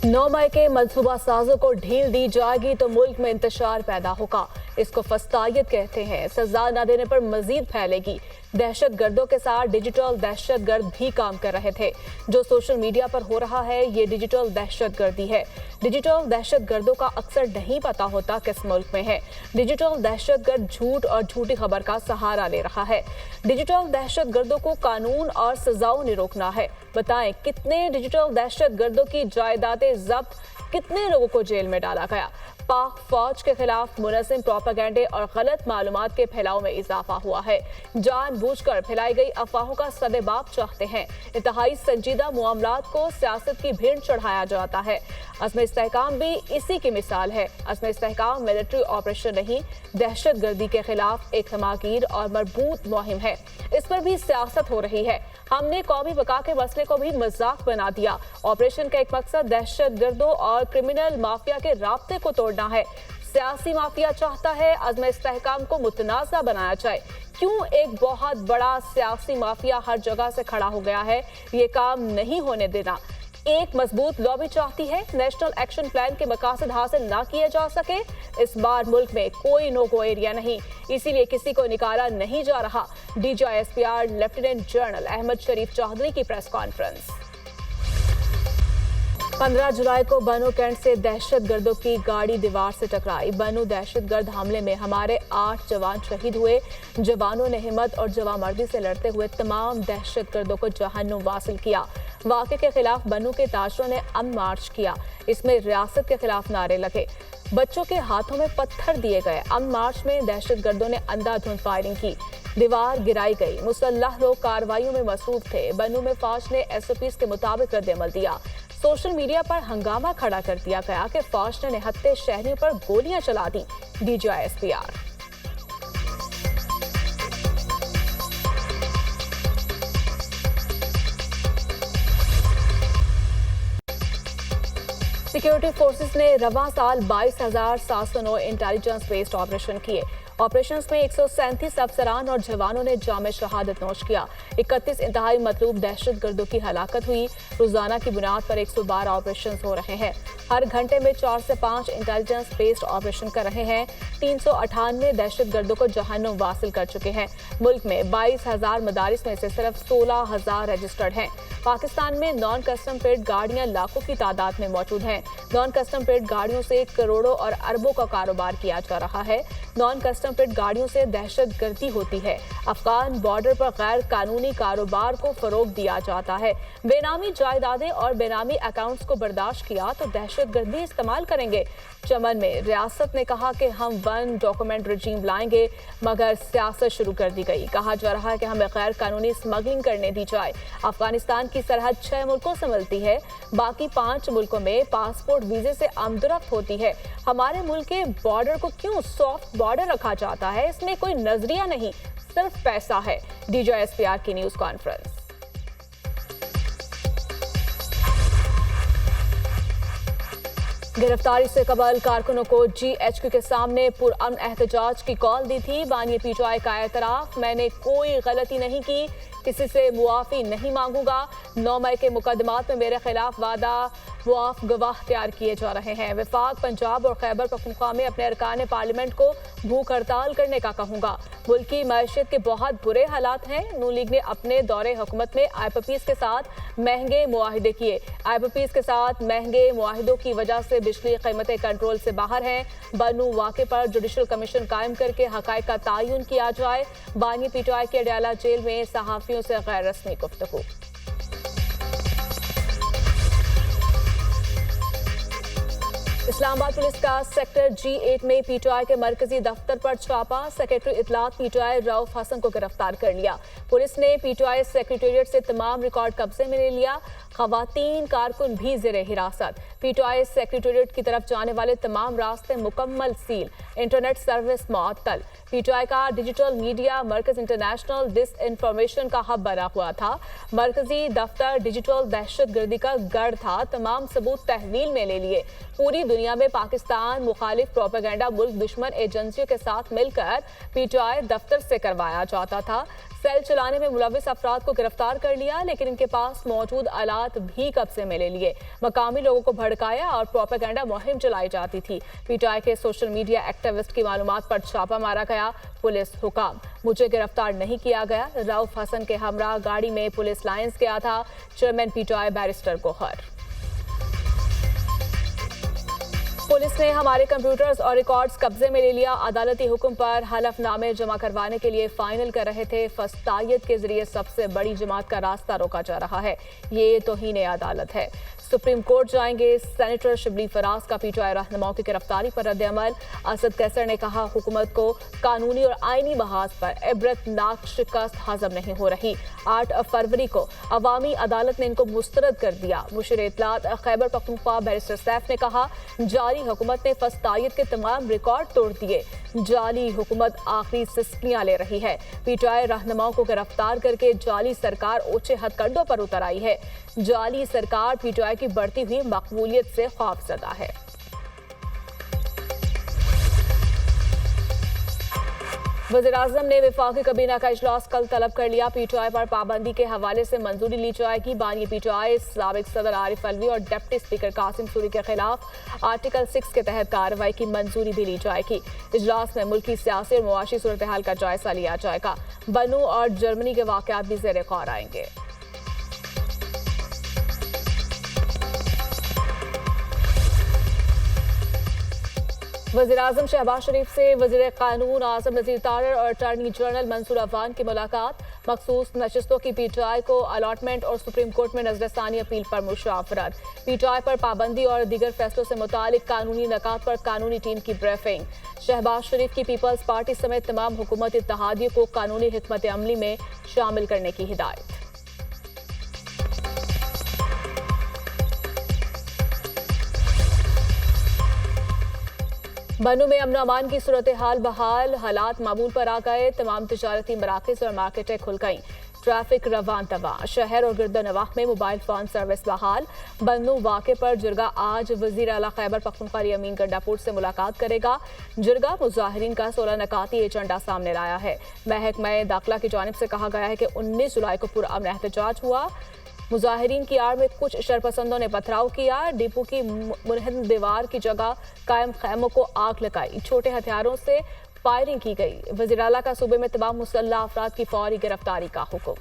9 मई के मनसूबा साजों को ढील दी जाएगी तो मुल्क में इंतशार पैदा होगा। इसको फस्तायत कहते हैं। सजा न देने पर मजीद फैलेगी। दहशत गर्दों के साथ डिजिटल दहशत गर्द भी काम कर रहे थे। जो सोशल मीडिया पर हो रहा है ये डिजिटल दहशत गर्दी है। डिजिटल दहशत गर्दों का अक्सर नहीं पता होता किस मुल्क में है। डिजिटल दहशत गर्द झूठ और झूठी खबर का सहारा ले रहा है। डिजिटल दहशत गर्दों को कानून और सजाओं ने रोकना है। बताएं कितने डिजिटल दहशत गर्दों की जायदादें जब्त, कितने लोगों को जेल में डाला गया। पाक फौज के खिलाफ मुनज़्ज़म प्रोपेगेंडे और गलत मालूमात के फैलाव में इजाफा हुआ है। जानबूझकर फैलाई गई अफवाहों का सदेबाप चाहते हैं। इंतहाई संजीदा मामलात को सियासत की भीड़ चढ़ाया जाता है। अज़्म इस्तेहकाम भी इसी की मिसाल है। अज़्म इस्तेहकाम मिलिट्री ऑपरेशन नहीं, दहशत गर्दी के खिलाफ एक धमाकेदार और मजबूत मुहिम है। इस पर भी सियासत हो रही है। हमने कौमी बका के मसले को भी मजाक बना दिया। ऑपरेशन का एक मकसद दहशत गर्दों और क्रिमिनल माफिया के राब्ते को तोड़ना है। सियासी माफिया चाहता है अज़्म इस्तेहकाम को मुतनाज़ा बनाया जाए। क्यों एक बहुत बड़ा सियासी माफिया हर जगह से खड़ा हो गया है, ये काम नहीं होने देना। एक मजबूत लॉबी चाहती है नेशनल एक्शन प्लान के मकासद हासिल ना किए जा सके। इस बार मुल्क में कोई नो गो एरिया नहीं, इसीलिए किसी को निकाला नहीं जा रहा। DGISPR लेफ्टिनेंट जनरल अहमद शरीफ चौधरी की प्रेस कॉन्फ्रेंस। 15 जुलाई को बनू कैंट से दहशत गर्दों की गाड़ी दीवार से टकराई। बनू दहशत गर्द हमले में हमारे 8 जवान शहीद हुए। जवानों ने हिम्मत और जवामर्दी से लड़ते हुए तमाम दहशत गर्दों को जहन्नुम वासिल किया। वाक़े के खिलाफ बनू के ताजरों ने अमन मार्च किया। इसमें रियासत के खिलाफ नारे लगे, बच्चों के हाथों में पत्थर दिए गए। अमन मार्च में दहशत गर्दों ने अंधाधुंध फायरिंग की, दीवार गिराई गई। मुसल्लह लोग कार्रवाइयों में मसरूफ थे। बनू में फौज ने SOPs के मुताबिक रद्द-ए-अमल दिया। सोशल मीडिया पर हंगामा खड़ा कर दिया गया कि फौज ने निहत्थे शहरियों पर गोलियां चला दी। DGISPR। सिक्योरिटी फोर्सेस ने रवां साल 22,709 इंटेलिजेंस बेस्ड ऑपरेशन किए। ऑपरेशंस में 137 अफसरान और जवानों ने जामे शहादत नोश किया। 31 इंतहाई मतलूब दहशत गर्दों की हलाकत हुई। रोजाना की बुनियाद पर 112 ऑपरेशन हो रहे हैं। हर घंटे में 4 से 5 इंटेलिजेंस बेस्ड ऑपरेशन कर रहे हैं। 398 दहशत गर्दों को जहन्नुम वासिल कर चुके हैं। मुल्क में 22,000 मदारिस में से सिर्फ 16,000 रजिस्टर्ड हैं। पाकिस्तान में नॉन कस्टम पेड गाड़ियां लाखों की तादाद में मौजूद हैं। नॉन कस्टम पेड गाड़ियों से करोड़ों और अरबों का कारोबार किया जा रहा है। नॉन कस्टम पेड गाड़ियों से दहशत गर्दी होती है। अफगान बॉर्डर पर गैर कानूनी कारोबार को फरोग दिया जाता है। बेनामी जायदादें और बेनामी अकाउंट्स को बर्दाश्त किया तो दहशत गर्दी इस्तेमाल करेंगे। चमन में रियासत ने कहा कि हम वन डॉक्यूमेंट रजीम लाएंगे, मगर सियासत शुरू कर दी गई। कहा जा रहा है कि हमें गैर कानूनी स्मगलिंग करने दी जाए। अफगानिस्तान की सरहद 6 मुल्कों से मिलती है, बाकी 5 मुल्कों में पासपोर्ट वीजे से आमदरफ्त होती है। हमारे मुल्क के बॉर्डर को क्यों सॉफ्ट बॉर्डर रखा जाता है, इसमें कोई नजरिया नहीं, सिर्फ पैसा है। DGISPR की न्यूज कॉन्फ्रेंस। गिरफ्तारी से कबल कारकुनों को GHQ के सामने पुरअमन एहतजाज की कॉल दी थी। बानिए PTI का एतराफ, मैंने कोई गलती नहीं की, किसी से मुआफ़ी नहीं मांगूंगा। 9 मई के मुकदमात में मेरे खिलाफ वादा मुआफ गवाह तैयार किए जा रहे हैं। वफाक, पंजाब और खैबर पख्तूनख्वा में अपने अरकान पार्लियामेंट को भूख हड़ताल करने का कहूंगा। मुल्क की मईशत के बहुत बुरे हालात हैं। नून लीग ने अपने दौरे हुकूमत में IPPs के साथ महंगे मुआहिदे किए। IPPs के साथ महंगे मुआहिदों की वजह से बिजली कीमतें कंट्रोल से बाहर हैं। बनू वाक़े पर जुडिशल कमीशन कायम करके हक़ाइक़ का तयन किया जाए। बानिए PTI के अडयाला जेल में सहाफ़ियों से गैर रस्मी गुफ्तगू। इस्लामाबाद पुलिस का सेक्टर G8 में PTI के मरकजी दफ्तर पर छापा। सेक्रेटरी इतलात PTI रऊफ हसन को गिरफ्तार कर लिया। पुलिस ने PTI सेक्रेटेरिएट से तमाम रिकॉर्ड कब्जे में ले लिया। खवातीन कारकुन भी ज़ेरे हिरासत। PTI सेक्रेटेरिएट की तरफ जाने वाले तमाम रास्ते मुकम्मल सील। इंटरनेट सर्विस मुअत्तल। PTI का डिजिटल मीडिया मरकज इंटरनेशनल डिसइंफॉर्मेशन का हब बना हुआ था। मरकजी दफ्तर डिजिटल दहशत गर्दी का गढ़ था। तमाम सबूत तहवील में ले लिए। पूरी दुनिया में पाकिस्तान मुखालिफ प्रोपेगेंडा मुल्क दुश्मन एजेंसियों के साथ मिलकर PTI दफ्तर से करवाया जाता था। सेल चलाने में मुलविस अफराद को गिरफ्तार कर लिया, लेकिन इनके पास मौजूद आलात भी कब्जे में ले लिए। मकामी लोगों को भड़काया और प्रोपेगेंडा मुहिम चलाई जाती थी। पीटीआई के सोशल मीडिया एक्टिविस्ट की मालूमात पर छापा मारा गया। पुलिस हुकाम, मुझे गिरफ्तार नहीं किया गया। रऊफ हसन के हमरा गाड़ी में पुलिस लाइंस गया था। Chairman PTI barrister Gohar. Police ने हमारे कंप्यूटर्स और रिकॉर्ड्स कब्जे में ले लिया। अदालती हुक्म पर हलफनामे जमा करवाने के लिए फाइनल कर रहे थे। फस्तायत के जरिए सबसे बड़ी जमात का रास्ता रोका जा रहा है। ये तौहीन अदालत है। सुप्रीम कोर्ट जाएंगे। सेनेटर शिबली फराज का पीटीआई रहनुमाओं की गिरफ्तारी पर रद्द-ए-अमल। असद कैसर ने कहा, हुकूमत को कानूनी और आईनी बहाज पर इबरतनाक शिकस्त हजम नहीं हो रही। 8 फरवरी को अवामी अदालत ने इनको मुस्तरद कर दिया। मुशीर इत्तलात खैबर पख्तूनख्वा बैरिस्टर सैफ ने कहा, जाली हुकूमत ने फस्तायत के तमाम रिकॉर्ड तोड़ दिए। जाली हुकूमत आखिरी सिस्कियां ले रही है। पीटीआई रहनुमाओं को गिरफ्तार करके जाली सरकार ऊंचे हथकंडों पर उतर आई है। जाली सरकार पीटीआई की बढ़ती हुई मकबूलियत से खौफजदा है। वज़ीर-ए-आज़म ने वफाकी काबीना का इजलास कल तलब कर लिया। पीटीआई पर पाबंदी के हवाले से मंजूरी ली जाएगी। बानी पीटीआई साबिक सदर आरिफ अलवी और डिप्टी स्पीकर कासिम सूरी के खिलाफ आर्टिकल 6 के तहत कार्रवाई की मंजूरी भी ली जाएगी। इजलास में मुल्क की सियासी और मुआशी सूरत हाल का जायजा लिया जाएगा। बनू और जर्मनी के वाकयात भी ज़ेर गौर आएंगे। वज़ीर-ए-आज़म शहबाज शरीफ से वज़ीर कानून आज़म नज़ीर तारर और अटॉर्नी जनरल मंसूर अफगान की मुलाकात। मखसूस नशिस्तों की पीटीआई को अलॉटमेंट और सुप्रीम कोर्ट में नजरसानी अपील पर मुशावरत। पीटीआई पर पाबंदी और दीगर फैसलों से मुतालिक कानूनी नकात पर कानूनी टीम की ब्रीफिंग। शहबाज शरीफ की पीपल्स पार्टी समेत तमाम हुकूमत इत्तेहादियों को कानूनी हिकमत अमली में शामिल करने की हिदायत। बनू में अमन अमान की सूरत हाल बहाल, हालात मामूल पर आ गए। तमाम तिजारती मराकज़ और मार्केटें खुल गईं। ट्रैफिक रवान तवा। शहर और गिरद नवाह में मोबाइल फोन सर्विस बहाल। बनू वाक़े पर जिरगा आज वज़ीर आला खैबर पख्तूनख्वा अमीन गंडापुर से मुलाकात करेगा। जिरगा मुजाहिरीन का 16 नकाती एजेंडा सामने लाया है। महकमा दाखिला की जानिब से कहा गया है कि 19 जुलाई को पुरअमन एहतजाज हुआ। मुजाहिरीन की आड़ में कुछ शरपसंदों ने पथराव किया। डिपो की मुनहद दीवार की जगह कायम खैमों को आग लगाई। छोटे हथियारों से फायरिंग की गई। वज़ीर आला का सूबे में तमाम मुसल्लह अफराद की फौरी गिरफ्तारी का हुक्म।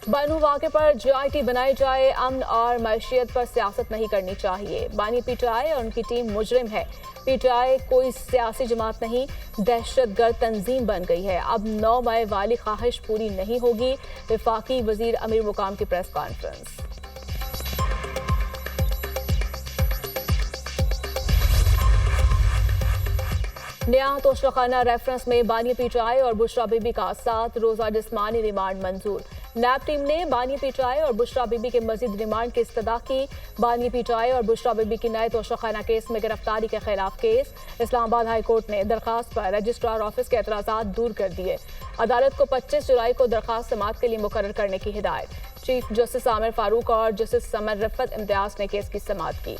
बनू वाक़े पर JIT बनाई जाए। अमन और मैशियत पर सियासत नहीं करनी चाहिए। बानी पीटीआई और उनकी टीम मुजरिम है। पीटीआई कोई सियासी जमात नहीं, दहशतगर्द तंजीम बन गई है। अब 9 मई वाली ख्वाहिश पूरी नहीं होगी। वफाकी वजीर अमीर मुकाम की प्रेस कॉन्फ्रेंस। नया तोशखाना रेफरेंस में बानी पीटीआई और बुशरा बीबी का 7 रोजा जिस्मानी रिमांड मंजूर। नैब टीम ने बानी पीटीआई और बुशरा बीबी के मजीद रिमांड की इस्तदा की। बानी पीटीआई और बुशरा बीबी की नए तोशखाना केस में गिरफ्तारी के खिलाफ केस। इस्लामाबाद हाई कोर्ट ने दरखास्त पर रजिस्ट्रार ऑफिस के एतराज़ात दूर कर दिए। अदालत को 25 जुलाई को दरखास्त समाअत के लिए मुकर्रर करने की हिदायत। चीफ जस्टिस आमिर फारूक और जस्टिस समर रफत इम्तियाज ने केस की समाअत की।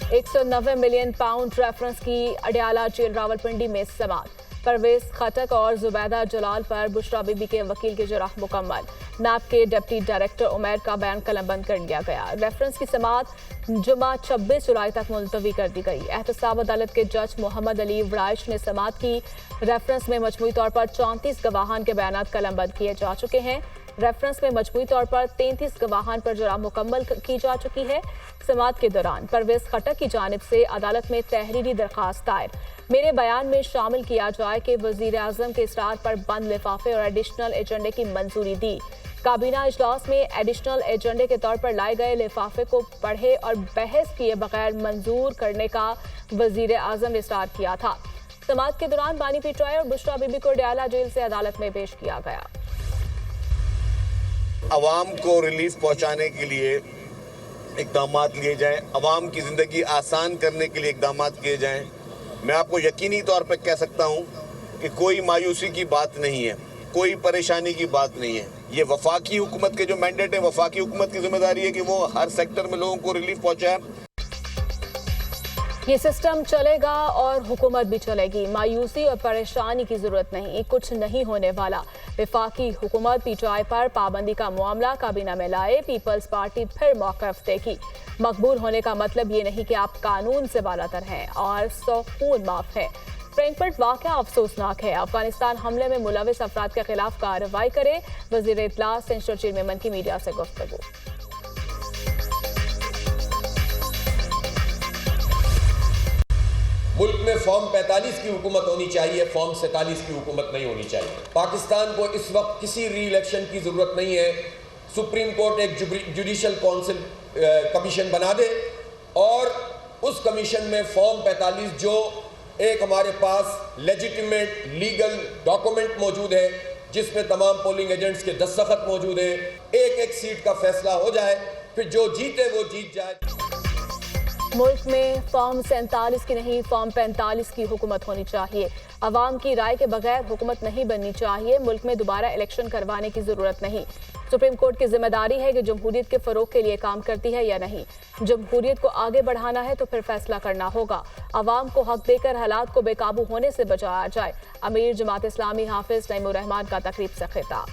190 मिलियन पाउंड रेफरेंस की अडयाला जेल रावलपिंडी में समाअत। परवेज खटक और जुबैदा जलाल पर बुशरा बीबी के वकील की जराह मुकम्मल। नैब के डिप्टी डायरेक्टर उमैर का बयान कलमबंद कर लिया गया। रेफरेंस की समाअत जुमा 26 जुलाई तक मुलतवी कर दी गई। एहतसाब अदालत के जज मोहम्मद अली वराइश ने समाअत की। रेफरेंस में मजमूई तौर पर 34 गवाहान के बयान कलमबंद किए जा चुके हैं। रेफरेंस में मजमूई तौर पर 33 गवाहान पर जरा मुकम्मल की जा चुकी है। समाअत के दौरान परवेज खटक की जानिब से अदालत में तहरीरी दरखास्त दायर। मेरे बयान में शामिल किया जाए कि वज़ीर आज़म के इसरार पर बंद लिफाफे और एडिशनल एजेंडे की मंजूरी दी। काबीना इजलास में एडिशनल एजेंडे के तौर पर लाए गए लिफाफे को पढ़े और बहस किए बगैर मंजूर करने का वज़ीर आज़म ने इसरार किया था। समाअत के दौरान बानी पीटीआई और बुशरा बीबी को अडयाला जेल से अदालत में पेश किया गया। अवाम को रिलीफ पहुंचाने के लिए इक़दाम लिए जाएं, अवाम की ज़िंदगी आसान करने के लिए इक़दाम किए जाएं। मैं आपको यकीनी तौर पर कह सकता हूं कि कोई मायूसी की बात नहीं है, कोई परेशानी की बात नहीं है। ये वफाकी हुकूमत के जो मैंडेट है, वफाकी हुकूमत की जिम्मेदारी है कि वो हर सेक्टर में लोगों को रिलीफ पहुंचाए। ये सिस्टम चलेगा और हुकूमत भी चलेगी। मायूसी और परेशानी की जरूरत नहीं, कुछ नहीं होने वाला। विफाकी हुकूमत पीटीआई पर पाबंदी का मामला काबीना में लाए, पीपल्स पार्टी फिर मौक़िफ़ देगी। मकबूल होने का मतलब ये नहीं कि आप कानून से बालातर हैं और 100 खून माफ है। फ्रैंकफर्ट वाक़या अफसोसनाक है। अफगानिस्तान हमले में मुलविस अफराद के खिलाफ कार्रवाई करे। वज़ीर इत्तला सेंचुर चेयरमैन की मीडिया से गुफ्तगू। मुल्क में फॉर्म 45 की हुकूमत होनी चाहिए, फॉर्म 47 की हुकूमत नहीं होनी चाहिए। पाकिस्तान को इस वक्त किसी री इलेक्शन की ज़रूरत नहीं है। सुप्रीम कोर्ट एक जुडिशल काउंसिल कमीशन बना दे और उस कमीशन में फॉर्म 45 जो एक हमारे पास लेजिटिमेट लीगल डॉक्यूमेंट मौजूद है, जिसमें तमाम पोलिंग एजेंट्स के दस्तखत मौजूद है, एक सीट का फैसला हो जाए, फिर जो जीते वो जीत जाए। मुल्क में फॉर्म 47 की नहीं, फॉर्म 45 की हुकूमत होनी चाहिए। अवाम की राय के बगैर हुकूमत नहीं बननी चाहिए। मुल्क में दोबारा इलेक्शन करवाने की जरूरत नहीं। सुप्रीम कोर्ट की जिम्मेदारी है कि जमहूरियत के फरोग के लिए काम करती है या नहीं। जमहूरियत को आगे बढ़ाना है तो फिर फैसला करना होगा। अवाम को हक देकर हालात को बेकाबू होने से बचाया जाए। अमीर जमात इस्लामी हाफिज नईमुर रहमान का तकरीब से खिताब।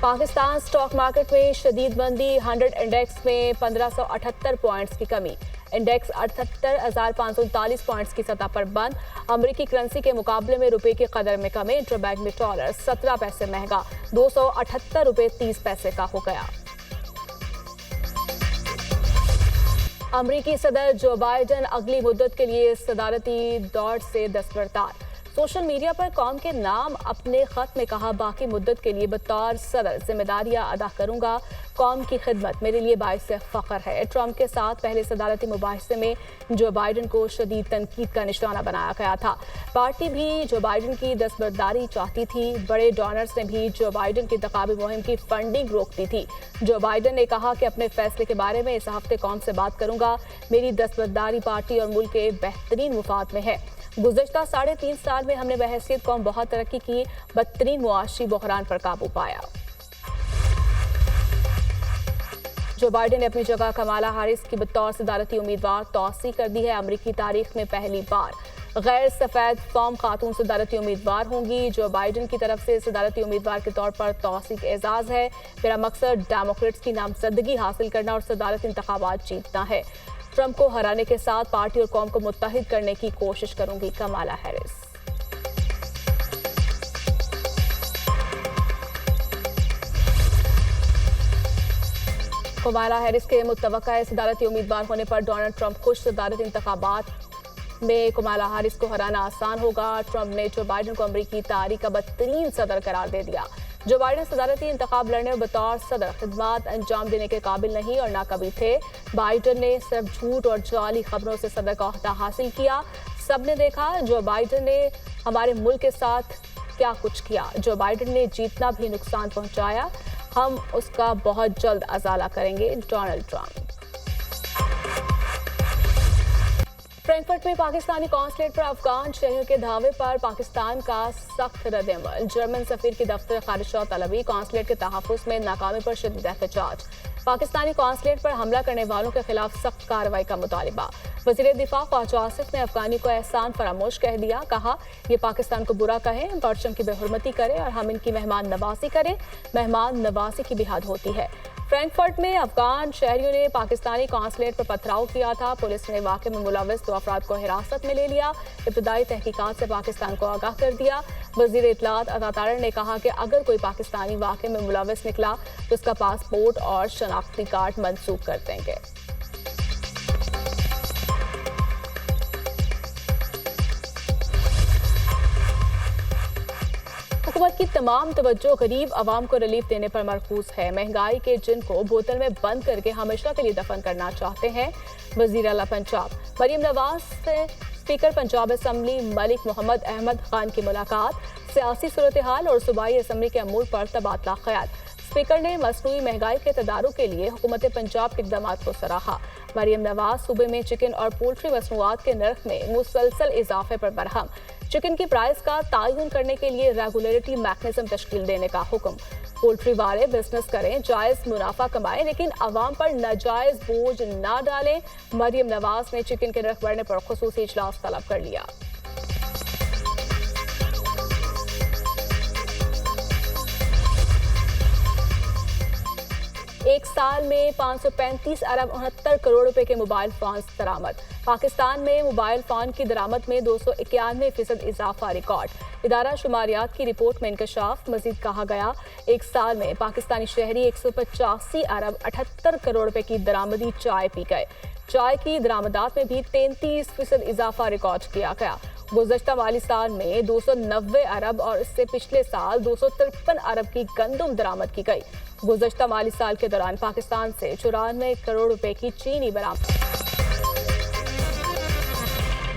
पाकिस्तान स्टॉक मार्केट में शदीद मंदी, 100 इंडेक्स में 1578 पॉइंट्स की कमी। इंडेक्स 78,539 पॉइंट्स की सतह पर बंद। अमेरिकी करेंसी के मुकाबले में रुपए की कदर में कमी। इंटरबैंक में डॉलर 17 पैसे महंगा, 278 रुपए 30 पैसे का हो गया। अमेरिकी सदर जो बाइडन अगली मुद्दत के लिए सदारती दौड़ से दस्तबरदार। सोशल मीडिया पर कौम के नाम अपने खत में कहा, बाकी मुद्दत के लिए बतौर सदर जिम्मेदारियां अदा करूंगा। कौम की खिदमत मेरे लिए बाइस फख्र है। ट्रंप के साथ पहले सदारती मुबाहिसे में जो बाइडन को शदीद तनकीद का निशाना बनाया गया था। पार्टी भी जो बाइडन की दस्तबरदारी चाहती थी। बड़े डोनर्स ने भी जो बाइडन की इंतखाबी मुहिम की फंडिंग रोक दी थी। जो बाइडन ने कहा कि अपने फैसले के बारे में इस हफ्ते कौम से बात करूंगा। मेरी दस्तबरदारी पार्टी और मुल्क के बेहतरीन मुफाद में है। गुज़श्ता 3.5 साल में हमने बहैसियत कौम बहुत तरक्की की, बदतरीन मुआशी बहरान पर काबू पाया। जो बाइडन ने अपनी जगह कमाला हारिस की बतौर सदारती उम्मीदवार तौसी कर दी है। अमेरिकी तारीख में पहली बार गैर सफेद कौम खातून सदारती उम्मीदवार होंगी। जो बाइडन की तरफ से सदारती उम्मीदवार के तौर पर तौसी का एजाज है। मेरा मकसद डेमोक्रेट्स की नामजदगी हासिल करना और सदारती इंतखाबात जीतना है। ट्रंप को हराने के साथ पार्टी और कौम को मुत्तहिद करने की कोशिश करूंगी, कमाला हैरिस। कमाला हैरिस के मुतवक्का सदारती उम्मीदवार होने पर डोनाल्ड ट्रंप खुश। सदारती इंतखाबात में कमाला हैरिस को हराना आसान होगा। ट्रंप ने जो बाइडन को अमेरिकी तारीख का बदतरीन सदर करार दे दिया। जो बाइडन सदारती इंतखाब लड़ने और बतौर सदर खिदमत अंजाम देने के काबिल नहीं और ना कभी थे। बाइडन ने सिर्फ झूठ और जाली खबरों से सदर का ओहदा हासिल किया। सबने देखा जो बाइडन ने हमारे मुल्क के साथ क्या कुछ किया। जो बाइडन ने जीतना भी नुकसान पहुंचाया। हम उसका बहुत जल्द अजाला करेंगे, डोनाल्ड ट्रंप। फ्रैंकफर्ट में पाकिस्तानी कॉन्सुलेट पर अफगान शहरियों के धावे पर पाकिस्तान का सख्त रद्द-ए-अमल। जर्मन सफीर की दफ्तर खारिजा तलबी, कॉन्सुलेट के तहफ़्फ़ुज़ में नाकामी पर शदीद एहतजाज। पाकिस्तानी कॉन्सुलेट पर हमला करने वालों के खिलाफ सख्त कार्रवाई का मुतालिबा। वज़ीर दिफा ख्वाजा आसिफ ने अफगानी को एहसान फरामोश कह दिया। कहा, ये पाकिस्तान को बुरा कहें, परचम की बेहुरमती करें और हम इनकी मेहमान नवाजी करें। मेहमान नवाजी की भी हद होती है। फ्रैंकफर्ट में अफगान शहरियों ने पाकिस्तानी कॉन्सुलेट पर पथराव किया था। पुलिस ने वाक़े में मुलविस 2 अफराद को हिरासत में ले लिया। इब्तदाई तहकीकात से पाकिस्तान को आगाह कर दिया। वज़ीर इत्तलात अता तारर ने कहा कि अगर कोई पाकिस्तानी वाक़े में मुलविस निकला तो उसका पासपोर्ट और शनाख्ती कार्ड मंसूख कर देंगे। हुकूमत की तमाम तवज्जो गरीब आवाम को रिलीफ देने पर मरकूज है। महंगाई के जिन को बोतल में बंद करके हमेशा के लिए दफन करना चाहते हैं। वज़ीर आला पंजाब मरियम नवाज से स्पीकर पंजाब असम्बली मलिक मोहम्मद अहमद खान की मुलाकात। सियासी सूरत हाल और सूबाई असम्बली के अमूर पर तबादला ख्याल। स्पीकर ने मसनूई महंगाई के तदारुक के लिए हुकूमत पंजाब के इक़दाम को सराहा। मरियम नवाज सूबे में चिकन और पोल्ट्री मसनूआत के नर्ख में मुसलसल इजाफे पर बरहम। चिकन की प्राइस का तयन करने के लिए रेगुलेटरी मैकेनिज्म तश्कील देने का हुक्म। पोल्ट्री वाले बिजनेस करें, जायज मुनाफा कमाएं, लेकिन अवाम पर नाजायज बोझ ना डालें। मरियम नवाज ने चिकन के नर्ख बढ़ने पर खुसूसी इजलास तलब कर लिया। एक साल में 535 अरब 69 करोड़ रुपए के मोबाइल फोन दरामद। पाकिस्तान में मोबाइल फोन की दरामद में 291% इजाफा रिकॉर्ड। इदारा शुमारियात की रिपोर्ट में इंकशाफ। मजीद कहा गया, एक साल में पाकिस्तानी शहरी 185 अरब 78 करोड़ रुपए की दरामदी चाय पी गए। चाय की दरामदात में भी 33% इजाफा रिकॉर्ड किया गया। गुज़श्ता माली साल में 290 अरब और इससे पिछले साल 253 अरब की गंदम दरामद की गई। गुज़श्ता माली साल के दौरान पाकिस्तान से 94 करोड़ रुपए की चीनी बरामद।